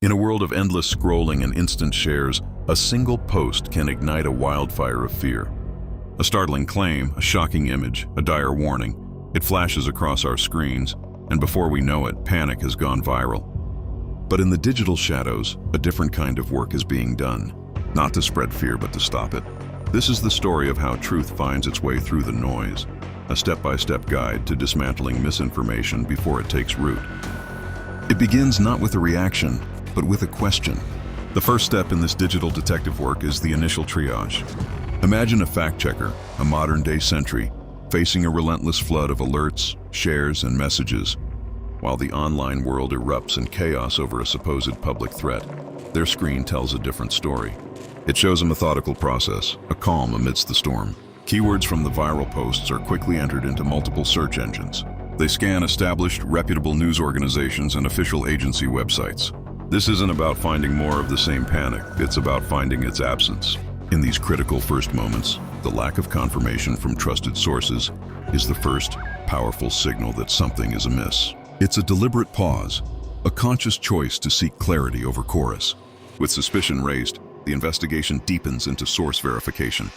In a world of endless scrolling and instant shares, a single post can ignite a wildfire of fear. A startling claim, a shocking image, a dire warning. It flashes across our screens, and before we know it, panic has gone viral. But in the digital shadows, a different kind of work is being done. Not to spread fear, but to stop it. This is the story of how truth finds its way through the noise. A step-by-step guide to dismantling misinformation before it takes root. It begins not with a reaction, but with a question. The first step in this digital detective work is the initial triage. Imagine a fact-checker, a modern-day sentry, facing a relentless flood of alerts, shares, and messages. While the online world erupts in chaos over a supposed public threat, their screen tells a different story. It shows a methodical process, a calm amidst the storm. Keywords from the viral posts are quickly entered into multiple search engines. They scan established, reputable news organizations and official agency websites. This isn't about finding more of the same panic, it's about finding its absence. In these critical first moments, the lack of confirmation from trusted sources is the first powerful signal that something is amiss. It's a deliberate pause, a conscious choice to seek clarity over chorus. With suspicion raised, the investigation deepens into source verification.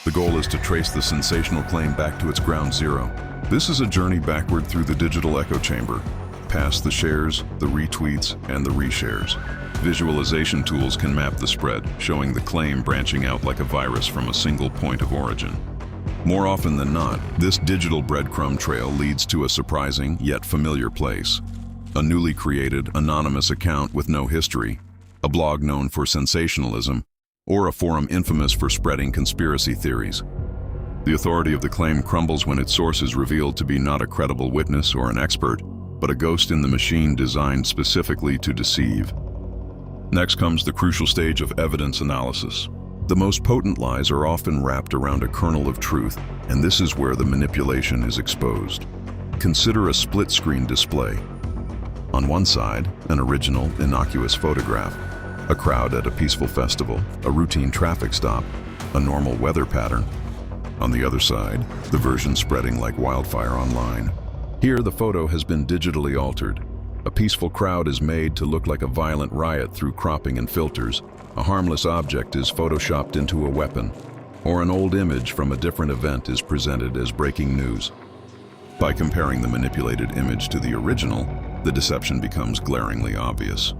The goal is to trace the sensational claim back to its ground zero. This is a journey backward through the digital echo chamber, past the shares, the retweets, and the reshares. Visualization tools can map the spread, showing the claim branching out like a virus from a single point of origin. More often than not, this digital breadcrumb trail leads to a surprising yet familiar place. A newly created, anonymous account with no history, a blog known for sensationalism, or a forum infamous for spreading conspiracy theories. The authority of the claim crumbles when its source is revealed to be not a credible witness or an expert, but a ghost in the machine designed specifically to deceive. Next comes the crucial stage of evidence analysis. The most potent lies are often wrapped around a kernel of truth, and this is where the manipulation is exposed. Consider a split-screen display. On one side, an original, innocuous photograph, a crowd at a peaceful festival, a routine traffic stop, a normal weather pattern. On the other side, the version spreading like wildfire online. Here, the photo has been digitally altered. A peaceful crowd is made to look like a violent riot through cropping and filters. A harmless object is photoshopped into a weapon, or an old image from a different event is presented as breaking news. By comparing the manipulated image to the original, the deception becomes glaringly obvious.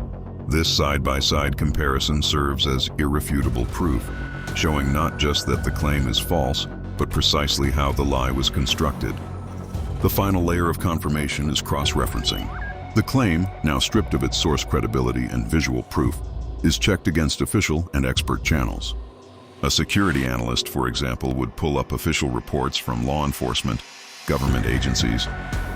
This side-by-side comparison serves as irrefutable proof, showing not just that the claim is false, but precisely how the lie was constructed. The final layer of confirmation is cross-referencing. The claim, now stripped of its source credibility and visual proof, is checked against official and expert channels. A security analyst, for example, would pull up official reports from law enforcement, government agencies,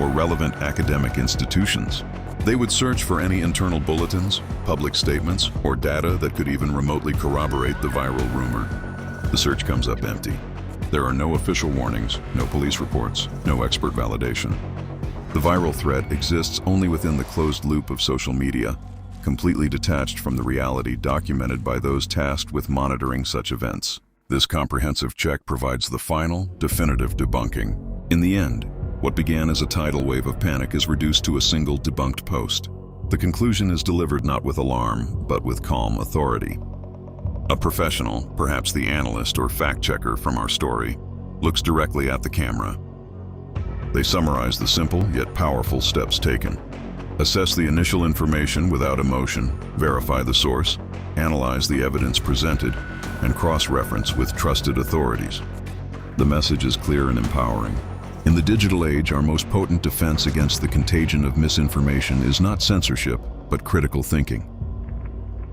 or relevant academic institutions. They would search for any internal bulletins, public statements, or data that could even remotely corroborate the viral rumor. The search comes up empty. There are no official warnings, no police reports, no expert validation. The viral threat exists only within the closed loop of social media, completely detached from the reality documented by those tasked with monitoring such events. This comprehensive check provides the final, definitive debunking. In the end, what began as a tidal wave of panic is reduced to a single debunked post. The conclusion is delivered not with alarm, but with calm authority. A professional, perhaps the analyst or fact-checker from our story, looks directly at the camera. They summarize the simple yet powerful steps taken. Assess the initial information without emotion, verify the source, analyze the evidence presented, and cross-reference with trusted authorities. The message is clear and empowering. In the digital age, our most potent defense against the contagion of misinformation is not censorship, but critical thinking.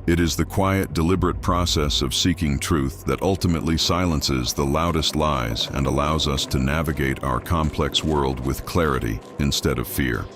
It is the quiet, deliberate process of seeking truth that ultimately silences the loudest lies and allows us to navigate our complex world with clarity instead of fear.